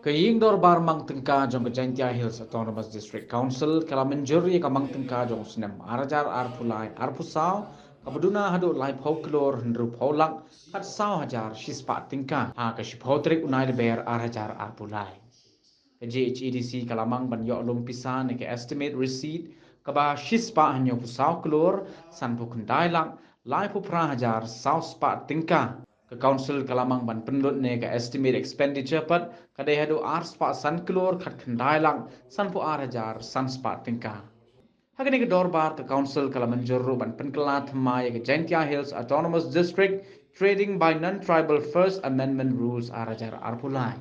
Kaying dorbar mang tengka jong Kejaintia Hills Autonomous District Council kala menjuri ka mang tengka jong sinem arajar arpulai arpusau kabuduna hadu lai folklore hendru polak kat saw hajar shispa tingka ha ka shipotrik unai de ber arajar arpulai ka GHEDC kalamang ban yo lum pisan ke estimate receipt ka ba shispa hanyo pusau klor san pu kundai lang lai pu pra hajar saw spa tingka ke council kalamang ban pendut ne ke estimate expenditure pat kadai hadu ar spa san klor khat khandai lang san pu ar hajar san spa tingka hagani ke dorbar ke council kalaman jorru ban penkelat mai ke Jaintia Hills Autonomous District trading by non-tribal First Amendment rules ar hajar arpulai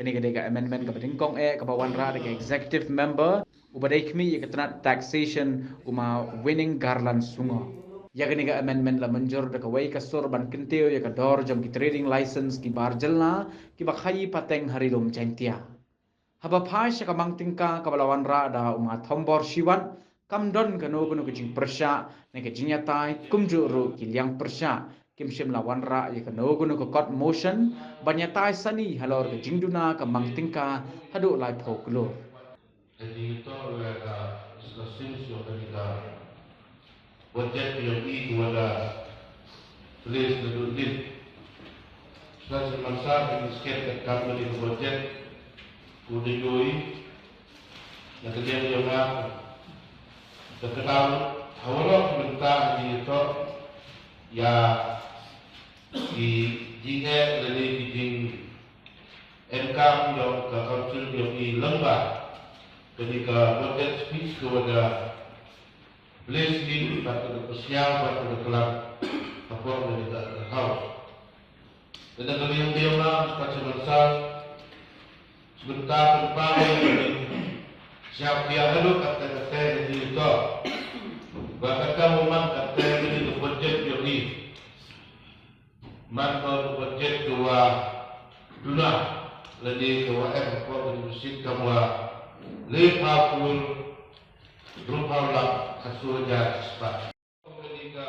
kini kedega amendment ke bedingkong ke bawan ra ke executive member ubadai kmi ke tenat taxation uma winning garland sungo ya kini ka amendment la menjur de kawai ka sorban kenteo ya ka dor jam ki trading license ki barjelna ki bakhai pateng harilum Jaintia haba phai sha ka mangtingka ka balawan ra da uma thombor shiwan kam don ka no kuno ki persya ne ke jinyatai kumju ru ki liang persya kim shim lawan ra ya ka no kuno ko court motion banyatai sani halor ke jingduna ka mangtingka hadu lai phoklo jadi itu adalah discussion soal kita budget yang itu ada list list setelah semasa ini skep kami di budget udah joi yang kerja yang apa sekarang awalnya sebentar di itu ya di jika dari di MK yang ke council yang di lembah ketika budget speech kepada blessing pada kesial pada kelab apa yang kita tahu. Dan kali yang dia lah seperti besar sebentar berpaling siap dia lalu kata di itu. Bahkan kamu memang kata ini budget yang maka budget dua duna lebih dua apa yang mesti kamu Liverpool Rupaula Kasuja Spa. Ketika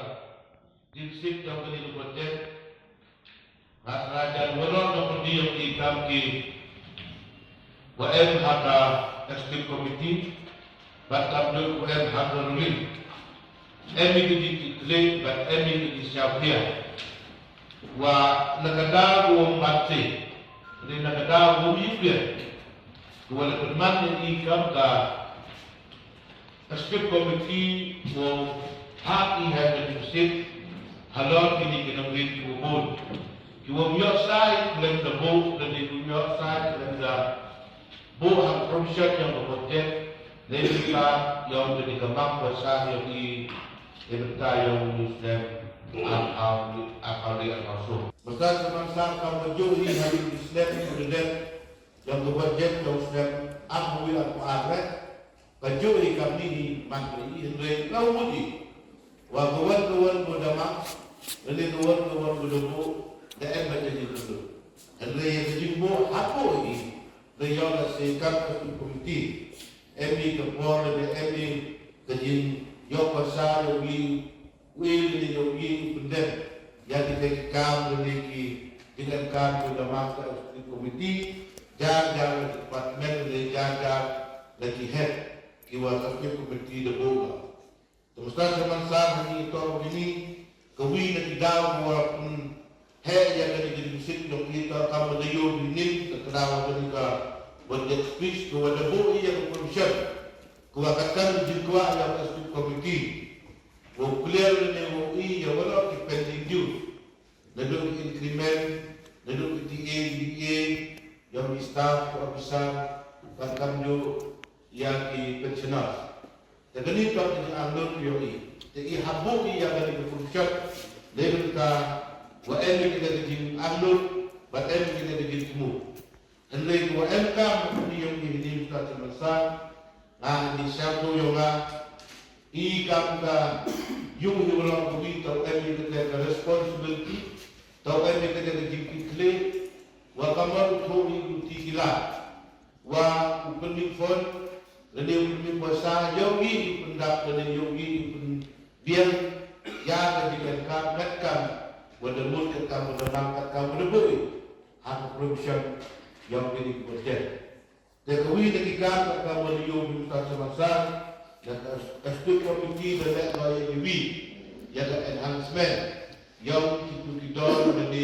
diksip yang kini budget, raja Wonon yang diam di kamki, WM ada executive committee, batam dulu WM ada ruling. Emi diklaim, but emi disiapkan. Wa negara gua mati, di negara gua hidup. Walaupun mana ikam ka Executive Committee mo hati hadir masjid halal kini kena beri kubur. Kiwa miyak sai kelem debo dan di miyak sai kelem da bu hak provision yang berprojek dari kita yang jadi kembang besar yang di kita yang muslim akal masuk. Besar semasa kamu juri hari Islam kemudian yang berwajib yang sudah aku aku agak kajui kami di mantri ini kau mudi wa kawan berdama dan kawan berdebu dan menjadi itu dan yang jimbo aku ini dia sekat komiti emi kepor dan emi kejin yo pasar yogi wil yogi benden yang dikekam memiliki dengan kan berdama komiti jaga departemen le jaga lagi head kiwa kafir komiti de boga semesta zaman sah ni to ini kawi na kidaw mo he ya kani di musik do kita kam de yo ni kedaw ni ka budget speech ko wala bo iya commission ko katan jikwa ya kafir komiti wo clear ni wo iya wala ki pending due lalu increment lalu DA yang staff officer bahkan jo yang di pensiunan. Jadi ini tu yang anggap priori. Jadi habu yang ada di function level kita, WM kita di anggap, BM kita di temu. Dan level WM kan yang di kita semasa, nah di satu yang ikam ka yung ulang budi atau kita responsibility, atau kita di claim. Wa kamar thori tikila wa upeni phone lene upeni bahasa yogi pendak lene yogi biar ya ketika kam wa demul ke kam menang ke kam lebih hak production yang jadi proses. Tetapi ketika kita melihat Ustaz Semasa dan aspek komiti dan lain lebih yang enhancement yang kita menjadi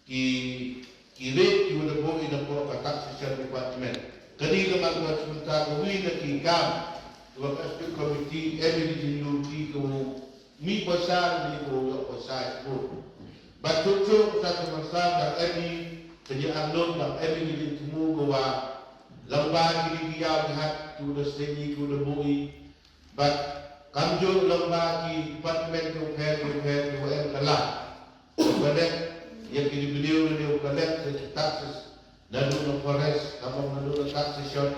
kiri kita boleh dapat kata sesuatu department. Kali lepas sebentar kami nak kikam waktu aspek komiti evidence duty ko mi pasal ni ko yok pasal ko. Batutu Ustaz Semasa dan ini kerjaan non dan evidence semua gua lembah kiri dia lihat tu dah seni tu dah bui. But kamjo lembah ki department tu fair tu kalah. Kemudian yang kini beliau collect the taxes lalu no forest kamu lalu taxation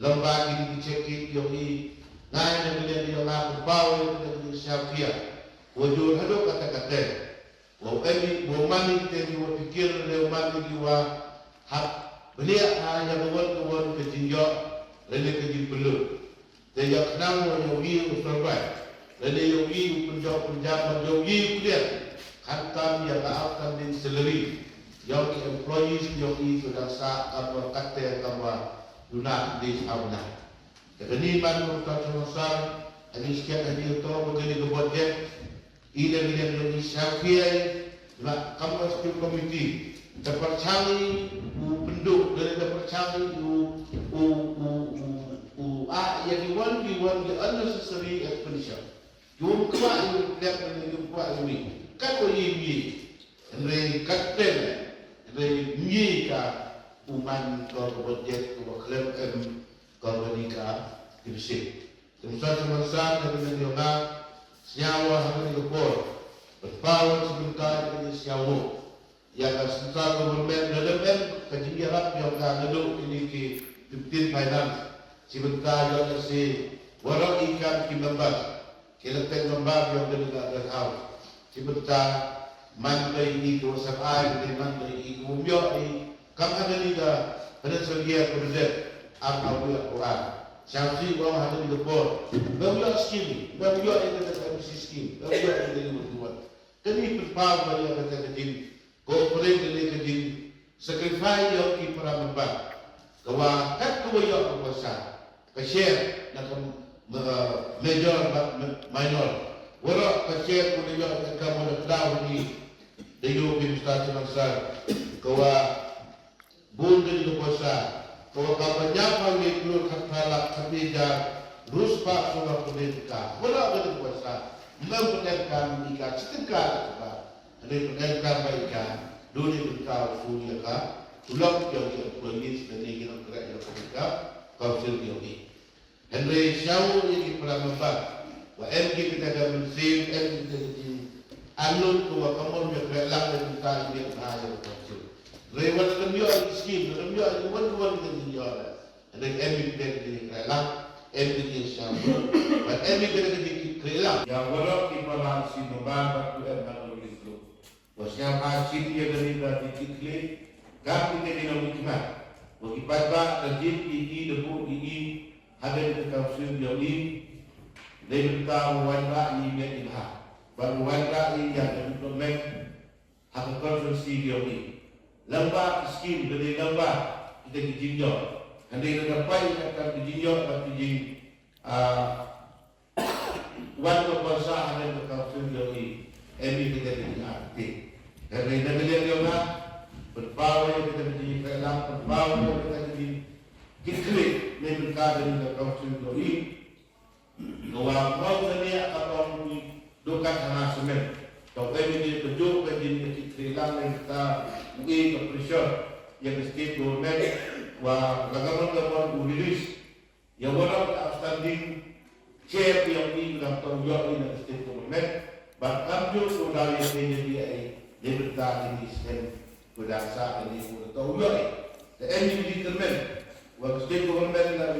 lembah kini dicekik yogi ngai na beliau nak bawa dengan syafia wujud hado kata-kata wa ini wa mani te wa pikir le mani wa hak beliau hanya bawa ke jinjok lalu ke jibelu dia yang kenal yogi usrabai lalu yogi penjawab yogi kuliah hantam yang akan din salary yang employees yang sudah sah atau kata kamu lunak di sana. Jadi mana kita semasa ini sekian hari itu begini kebuatnya ini yang Syafii nak kamu sebagai komiti terpercaya penduk dari terpercaya yang diwan the unnecessary expenditure. Jom kuat ini lihat ini kuat ini. Kako ini re katen re mika uman ko budget ko klem ko bonika dibisi tempat semasa dengan diona siawa hari lebor berpawan sebentar ini siawo yang sebentar government dalam kejiran yang ngadu ini ki 15 finance sebentar yang si warok ikan ki membas kileteng membas yang dari house sebentar mandai ini tu sabai di mandai ini umbiak ni kam ada ni dah pada sedia projek apa buat Quran syafri bawa ada di depot bawa skim bawa ini ada skim bawa ini buat kini berpau bagi kata kejin cooperate dengan kejin sacrifice yang kita membuat kawa kat kawa yang berkuasa ke share nak major minor warak kecil pun dia akan mendapat ni dia bin Ustaz Semasa kawa bun dari kuasa kawa kapannya kami keluar kepala kerja ruspa soal pendidikan warak dari kuasa memperkenalkan ikan setingkat ada pendidikan baikkan dunia berkau suria ka ulang yang polis dan ini gerak yang mereka kausil ini Henry Shaw ini pernah membuat wa MK kita dah bersih MK kita alun tu wa kamu yang kelang dan kita ini ada betul. Lewat dunia skim dunia itu wan dunia ada MK kita ini kelang MK kita sama. Wa MK kita ini kelang. Yang walau kita masih membantu MK itu. Wasnya masih dia dari diklik kami kita dengan hikmat. Bagi pada rejim ini debu ini ada di kausul ini. Mereka wanita ini menilai baru wanita ini yang implement hak konstruksi ini. Lembah skim dari lembah kita dijinjau. Hendak dapat akan dijinjau tapi di wanita bahasa ada di kausul ini. Ini kita diarti. Dari negara kita berbawa kita di dalam berbawa kita di diklik mereka dari kausul ini. Gawang kau sendiri atau dukan tanah semen. Kau ini ditunjuk menjadi kehilangan yang kita mungkin kepressure yang state government wa government rilis yang orang outstanding chair yang ini dalam tanggung ini state government bahkan juga saudara yang menjadi libertas ini sistem berdasar ini tanggung jawab. Dan ini determine wa state government dan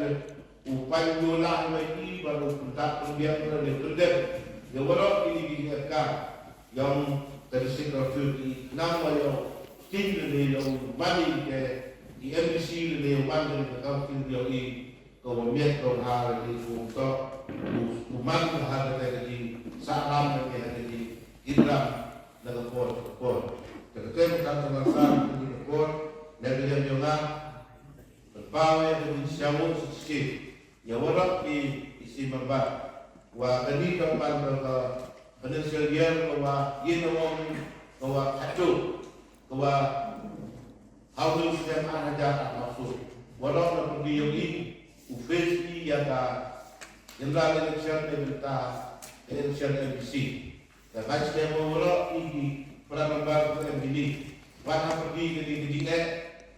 upaya dolar ini baru pentak pembiayaan dari kerja yang baru ini diingatkan yang dari sektor di nama yang tinggi yang bani ke di MBC yang bani ke kampung dia ini kemudian hal ini untuk umat hal dari salam yang dari Islam dan port. Ketika kita melaksanakan ini port Negeri Jonga berpawe dengan siamu sikit. Ya warak di isi membat. Wa kini kapan ke financial year wa yenawong wa kacau wa haudu sistem aja maksud. Warak na pergi yang ini ufesi yang general election berita election MBC. Dan macam warak ini pada membat MBC. Wana pergi ke di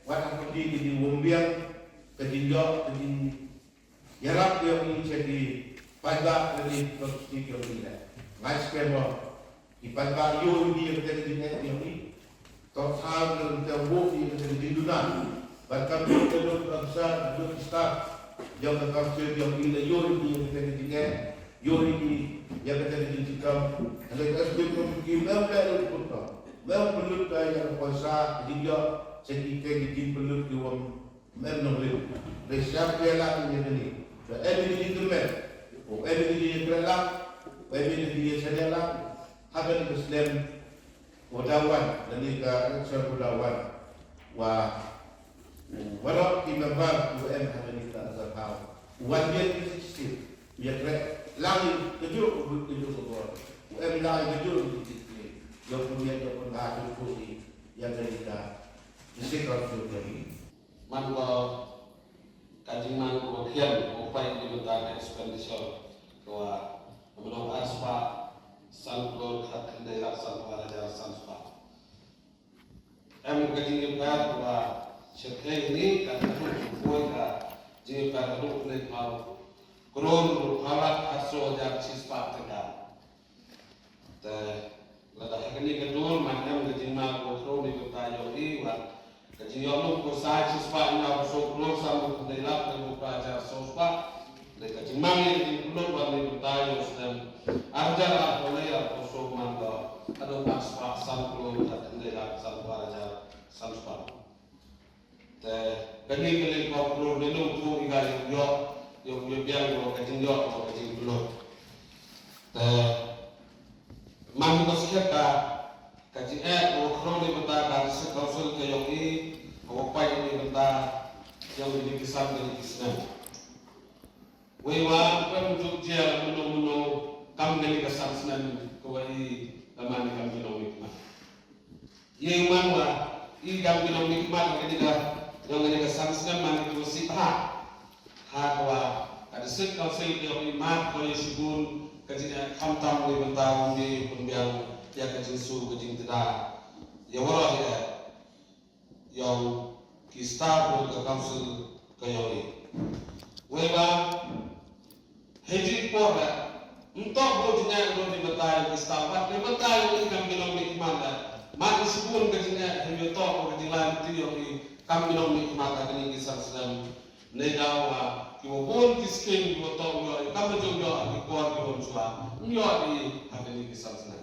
wana pergi ke di Wombiang, ke di Jok, ke di Yarap yang ini jadi pada dari prostitusi yang ini. Macam di pada yo ini yang terjadi di ini. Total yang terbuat yang terjadi di dunia. Bahkan kalau besar, kalau besar, yang terkasih yang ini yo ini yang terjadi di ini, yo ini yang terjadi di kamu. Kalau kita memang perlu pun Mel perlu kaya kuasa dia sedikit di perlu diom mel nolih. Resep dia ini. Jadi ini kemen. Ini kerana ini sedela. Hagan Muslim wadawan dan juga resep wadawan. Wah, walau kita bar UN hagan kita azal. Wajian kita biar lagi kejuk keluar. UN lagi kejuk yang punya yang pernah berfungsi yang kita istiqlal juga. Mango kajian mango kian upaya dibentuk ekspedisi bahwa menurut aspa sanggol hak kendali sanggol ada sanggol. Kajian bahwa sekarang ini kan buat jadi pada dokumen mau kurun halat asal dari siswa tegak. Lada hakani kedul macam kejimal kontrol di kota Yoi wa kejiyonu kusai siswa ina soklo sama kendelap dan pelajar sospa de kejimal di kulon wa di kota Yosdem arjar apolai atau mando ado paspa samplo kendelap sam pelajar sospa te kani kali kontrol denu tu iga yo biang yo kejin kulon te Mami kosiaka kaji wakro di benda dari sekausul ke yogi awapai di benda yang di kisah dari kisah. Wewa penunjuk dia menu kam dari kisah senan kawai amani kam bino mikmat. Ye manwa I kam bino mikmat ketika yang dari kisah senan mani kusi ha wa ada sekausul ke yogi mat kau yesibun kajian kamtam di bentang di pembiang ya kajian su kajian tidak ya warah ya yang kita ke council kayoi weba hejit pora untuk bojnya di bentang kita buat di bentang ini kami nomik mana mati sebelum kajian hejit to kajian lain itu yang kami nomik mana ini kisah sedang nedawa Kibun kiskin botong yo kamu juga di kuat kibun suah yo di hari kisah sana.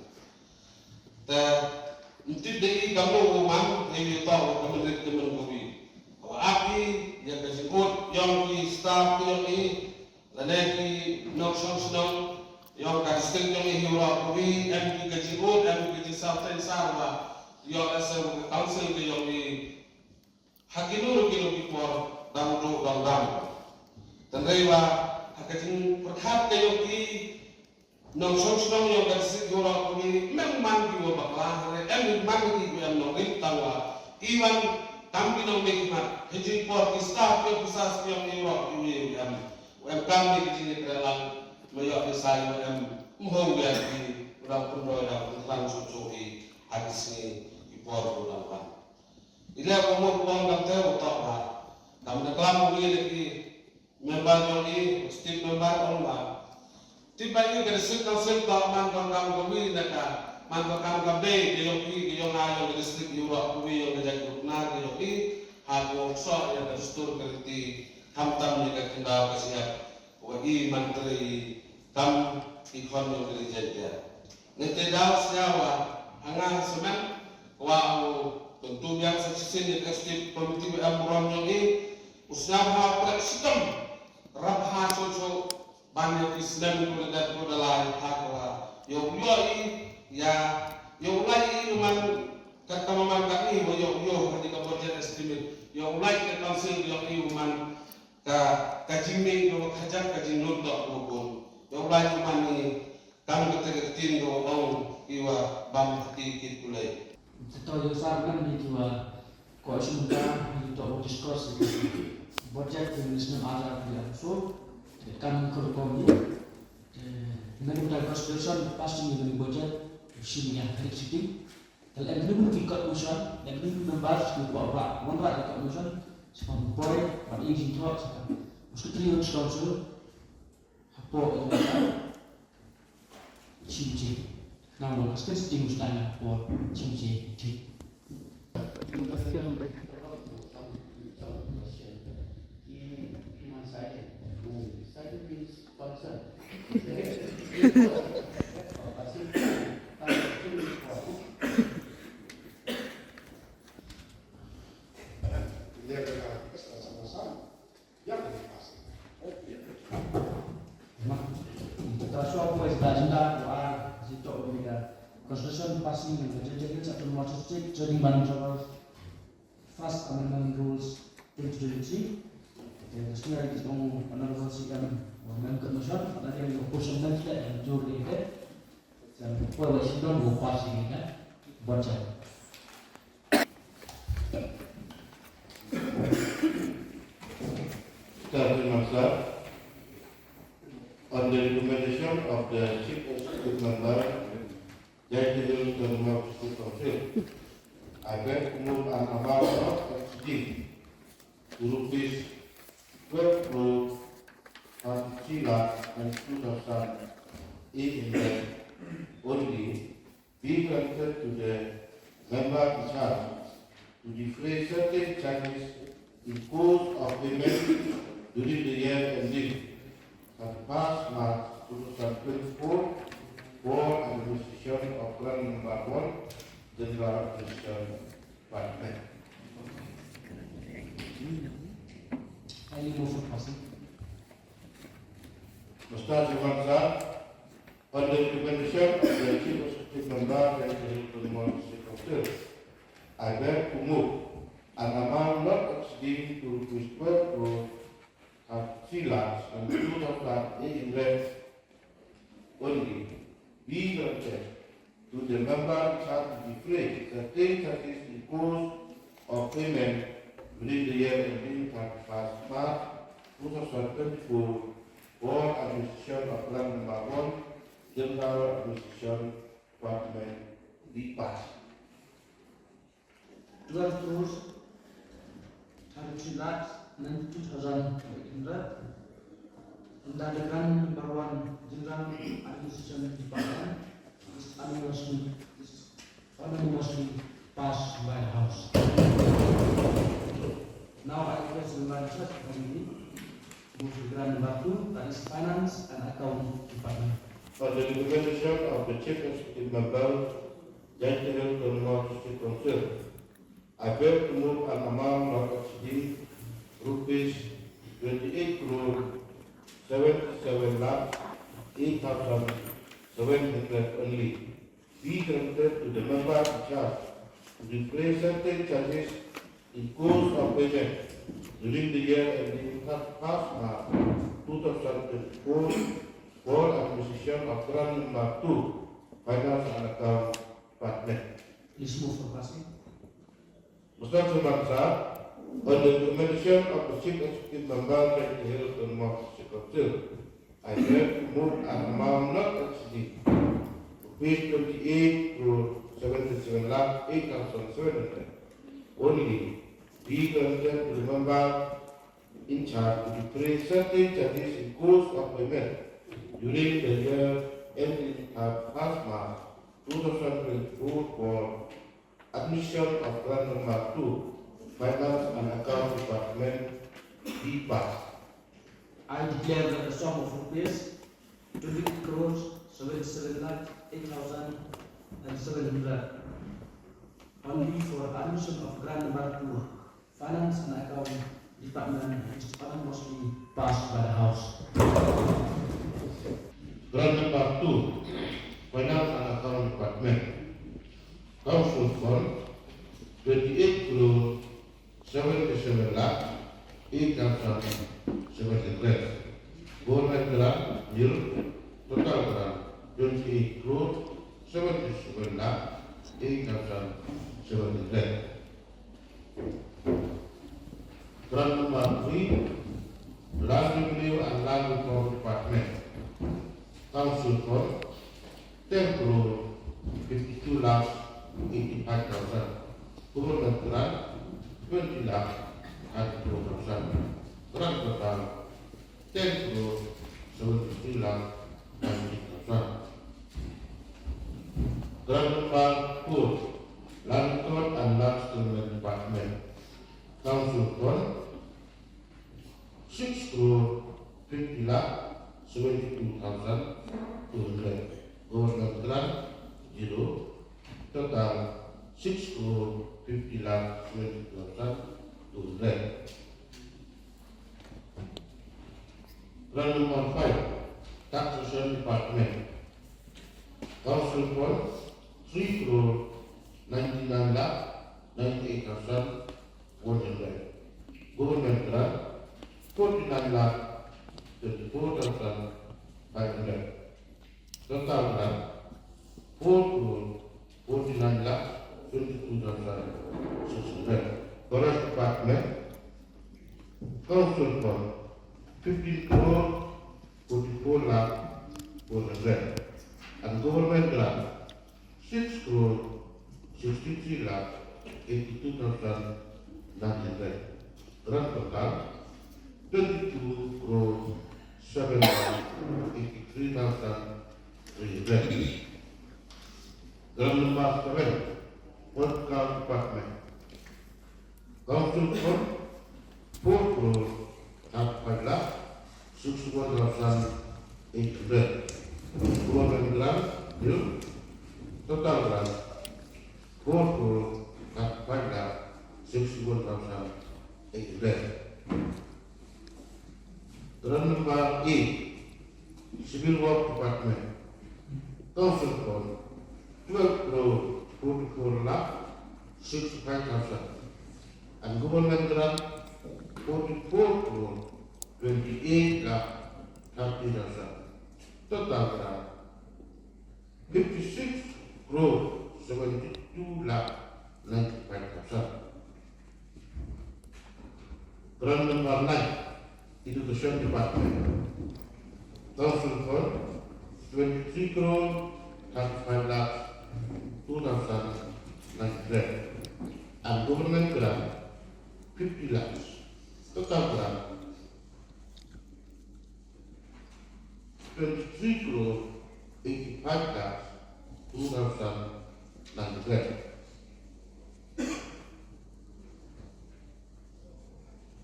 Nanti dari kamu rumah ini tahu kementerian kemenkobi. Kalau api yang kesebut yang di staff yang ini lagi nongshong senong yang kasih yang ini hurapi MD kesebut MD Southern Sarwa yang asal council yang ini hakinur kilo before damu dong. Tandaiwa hakating perhat kayo ki nong song yung kasig gura ko ni memang kiwa bakla memang ki yang nong tawa iwan kami nong mikmat hiji por staff yung pusas yung Europe yung kami kini kerelang mayo desain mohon ya di urang pundo ya langsung suci hadis ni ipor urang pa ila ko mo pang gamte utak ba kami naklam ni lagi member Yoni, state member Olma. Tiba ini dari sekal mantan kami naka mantan kami di Yong Ayo di distrik Europe kami yang menjadi benar di Yoni hago workshop yang terstur kerti hamtam ni kendal kesiap wagi menteri kam ikon yang dirijentia. Nanti daus nyawa angan semen wa tentu yang sesin di state komite amron Yoni usnah sistem Rabha soso banyak Islam itu dan budaya hakwa. Yang ya, yang lain man kata memang kami, yang ketika project estimate ming do khajak kaji not do ko yo lai ko mani kam ko te tin do on iwa bam ti kulai Atau yang sahaja ni juga koalisi muda untuk diskusi budget yang disebut ada di so kan kerjanya dengan muda konstitusi pasti dengan budget sini yang hari sini kalau yang ini fikir usaha yang ini membahas di bawah mana ada usaha sekarang boleh pada izin tuh sekarang mesti triun stasiun apa yang cincin namun sekarang sedang mustahil buat cincin itu. Constitution passing and legislating chapter Massachusetts during Manitoba First Amendment Rules 2023. The student is on another second women commission, and then the opposition and jury there. The policy don't go passing it, budget. On the recommendation of the Chief Executive Member, Judge General Council, I beg to move an amount of exceeding to rupees 12 crore 3 lakh and 2,800 only be granted to the member in charge to defray certain charges in course of payment during the year ending 31st March 2024 for administration of Plan Number 1, General Administration Department. Highly move for passing. Mr. Jimanza, on the recommendation of the Chief Executive Member and the Council, I beg to move an amount not exceeding to rupees 12 crore 3 lakhs and 2,800 only be granted to the member in charge to defray certain charges in course of payment within the year ending 31st March 2024 for administration of Plan Number 1, General Administration Department be passed. 12 crores, 33 lakhs, 92,800. Undang-undang Number 1 General Administration Department is unanimously passed by the House. Now I request the Legislative Committee move to Grand Number 2, that is Finance and Account Department. For the recommendation of the Chief Executive Member, Judge General Council, I beg to move an amount not exceeding rupees 28 crore 77 lakh 8,700 only be granted to the member in charge to defray certain charges in course of payment during the year ending 31st March 2024 for administration of Plan Number 2, Finance and Account Department. Please move for passing. Mr. Sumansa, on the recommendation of the Chief Executive Member of the Hilton Council, I beg to move an amount not exceeding rupees 28 crore 77 lakh 8,700 only be granted to the member in charge to defray certain charges in course of payment during the year ending 31st March 2024 for admission of Plan Number 2, Finance and Account Department be passed. I declare that the sum of rupees 20 crores 77 lakh 8,700 only for admission of Grant Number 2, Finance and Account Department is unanimously passed by the House. Grant Number 2, Finance and Account Department. Council Fund 28 crore 77 lakh 8,700 nil, total grant 28 crore 77 lakh 8,700. Grant number 3, Land Revenue and Land Reform Department, Council for 10 crore 52 lakh 85,000. Government grant 20 lakh 34,000. Grant total 10 crore 73 lakh 90,000. Grant number 4, Land Record and Land Settlement Department, Council for 6 crore 50 lakh 72,200. Government grant 0. Total 6 crore 50 lakh 20,200. Grant number 5, Taxation Department, Council for 3 crore 99 lakh 98,100. Government grant 49 lakh 34,500. Total grant 4 crore 49 lakh 22,600. Forest Department, Council for 15 crore 44 lakh 400. And government grant 6 crore 63 lakh 82,900. Grant total 22 crore 7 lakh 83,300. Grant number 7, Work Department, Council for 4 crore 5 lakh 61,800. Government grant 0. Total grant 4 crore 5 lakh 61,800. Grant number 8, Civil Work Department, Council for 12 crore 44 lakh 65,000. And government grant 44 crore 28 lakh 30,000. Total grant 56 crore 72 lakh 95,000. Grant number 9, Education Department, Council for 23 crore 35 lakh 2,900. And government grant 50 lakhs. Total grant 23 crore 85 lakhs 2,900.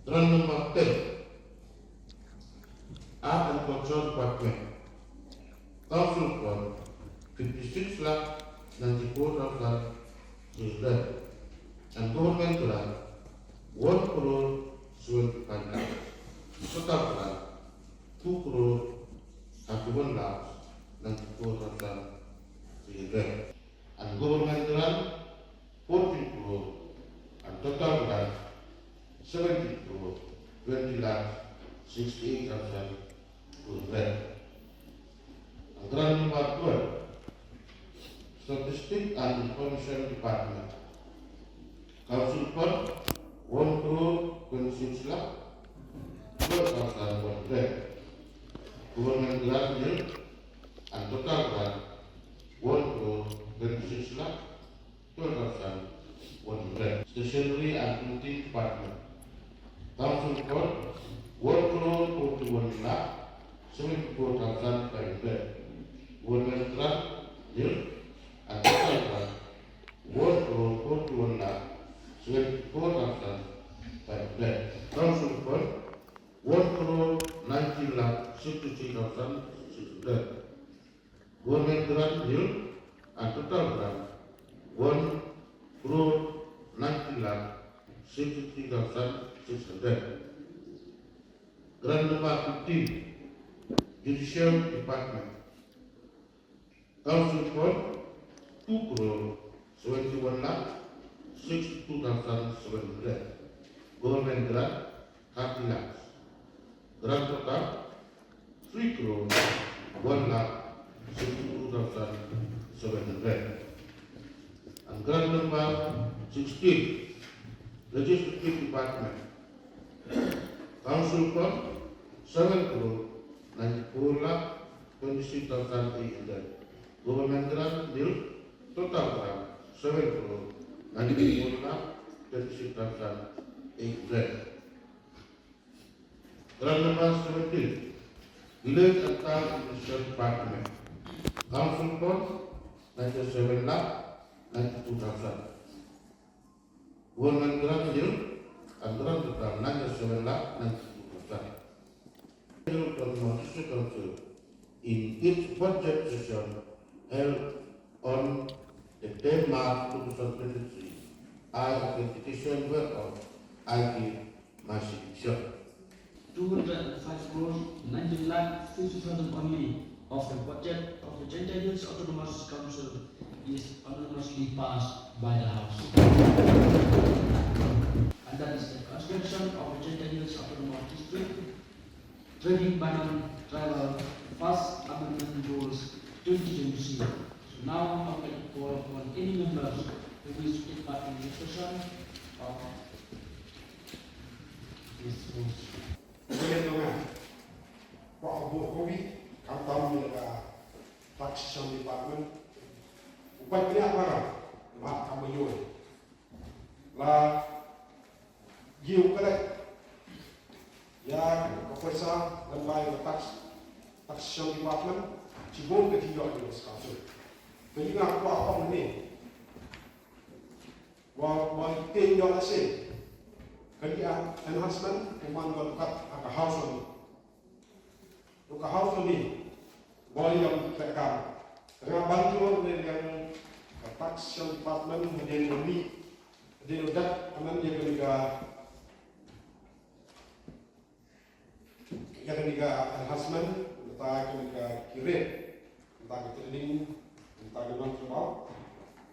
Grant number 10, Art and Culture Department, Council for 56 lakh 94,300. And government grant 1 crore 75 lakhs. Total grant 2 crore 31 lakhs 94,300. And government grant 14 crore and total grant 70 crore 20 lakhs 68,200. And grant number 12, Statistics and Information Department, Council for 1 crore 26 lakh 12,100. Government grant 0 and total grant 1 crore 26 lakh 12,100. Stationery and Printing Department, Council for 1 crore 41 lakh 74,500. Government grant 0 and total grant 1 crore 41 lakh 74,500. Council for 1 crore 19 lakh 63,600. Government grant 0 and total grant 1 crore 19 lakh 63,600. Grant number 15, Judicial Department, Council for 2 crore 71 lakh 62,700. Government grant 30 lakhs. Grant total 3 crore 1,62,700. And grant number 16, Legislative Department, Council Fund 7 crore 94,26,800. Government grant nil, total grant 7 crore 94,26,800. Grant number 17, Village and Town Administration Department, Council Fund 97,92,000. Government grant nil and grant total 97,92,000. District Council in its budget session held on the 10 March 2023, I authentication whereof I give my signature. 205 crores 19 lakh 50,000 only of the budget of the Gentile Hills Autonomous Council is unanimously passed by the House. And that is the construction of the Gentile Hills Autonomous District, trading by non-tribal first amendment rules 2020. So now I would like to call upon any members who wish to take part in the discussion of these rules. Pak Abu Kowi, kantor milik Taxation Department, upaya punya apa? Mak kamu yul, lah, giu kelak, ya profesor lembaga Taxation Department, cibun ketiga di sekarang. Jadi nak apa ni? Wah tinggal asyik. Kerja enhancement pembangunan dekat agak house ni. Luka house ni boleh yang tekan. Dengan bantuan dari Taxation Department model ni, model dak aman dia kena enhancement, kita kena kirim, kita training, kita kena kerbau.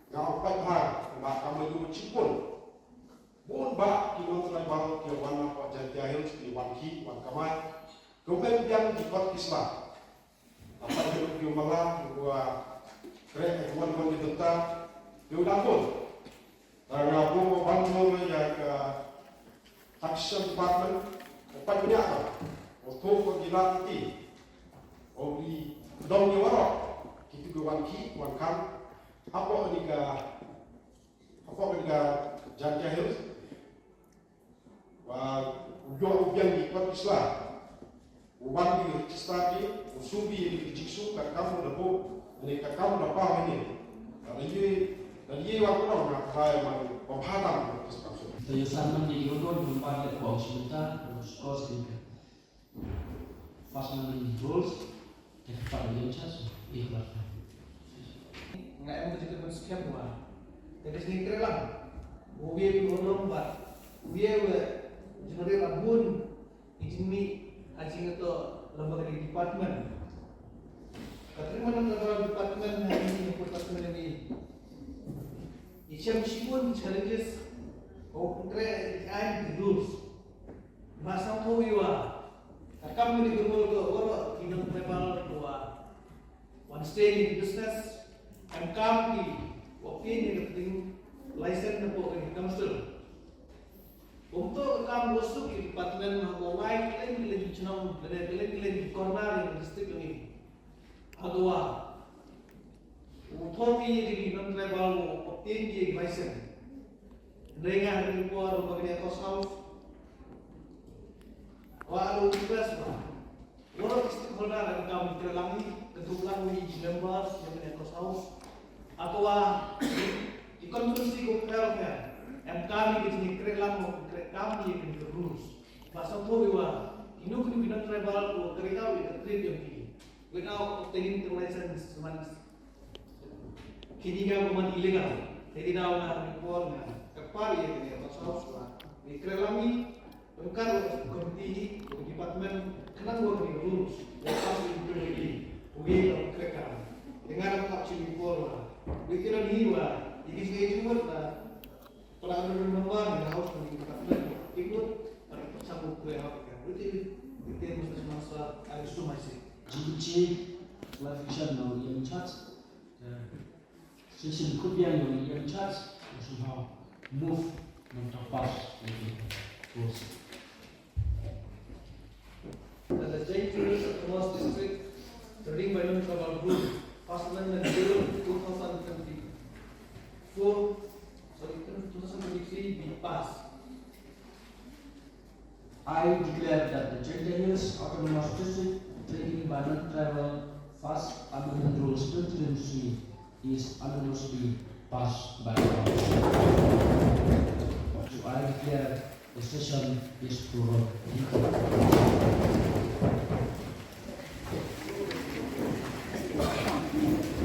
Yang apa hal, kamu itu cipun. Bon ba ki non tribal ki wan apa jahil ki wan ki wan kamai kemudian yang di kot Islam apa yang malah gua krek wan di tentang di dapur dan aku bantu ya ke Taxation Department apa punya apa untuk pergilan ti obi dong ni warok ki wan kam apa ni jahil ujo ubiang di kot Islam, uban di register di, usubi di jiksu, kamu dapat, ini kamu dapat ini. Dan ye waktu orang nak kaya man pembahasan registrasi. Saya sama di Yodo di tempat yang bawah sebentar, terus kos di pas mengenai rules, yang pada lencas, ikhlas. Nggak yang begitu bersekian dua. Jadi sini kerelang, mobil lomba, mobil jenari rabun, ini haji itu lembaga di departemen. Katanya mana lembaga departemen hari ini departemen ini. Isyam sipun challenges, kre and rules. Masa tahu iwa, kami di bermula ke orang tidak tribal dua. One stay in business, and kami opinion penting license na po kay council. Untuk kamu masuk di departemen Hawaii, kalian lagi cenang, kalian di corner yang district ini. Agwa, utopi di non tribal optin di license. Dengan dari luar bagian cost house, walau tugas orang stakeholder yang kami terlangi, ketulang di members yang bagian cost house, atau di konstruksi healthcare. Yang kami di kerelang kami yang di rules. Pasal tu iwa, inu kena tribal ko kereta we trip yang ini. We now obtaining the license man. Kini ka man illegal. Jadi now na report na kapal yang ni pasal suara. Di kerelangi pengkar komiti department kena buat di rules. Pasal itu lagi. Ugi kereta. Dengan apa sih report. We kira ni wa. Ini saya cuma kalau memang di house di departemen ikut pada sambung ke apa kan? Berarti kita mesti masa harus tu masih. GDG clarification now in chat. Session could be on in chat. Somehow move not pass close. The change of Thomas District, reading by Dr. Kabal Group, First Amendment Bill 2023 be passed. I declare that the Gender Hills Autonomous District Trading by Non-Travel First Amendment Rules 2023 is unanimously passed by the Council. So I declare the session is prorogued.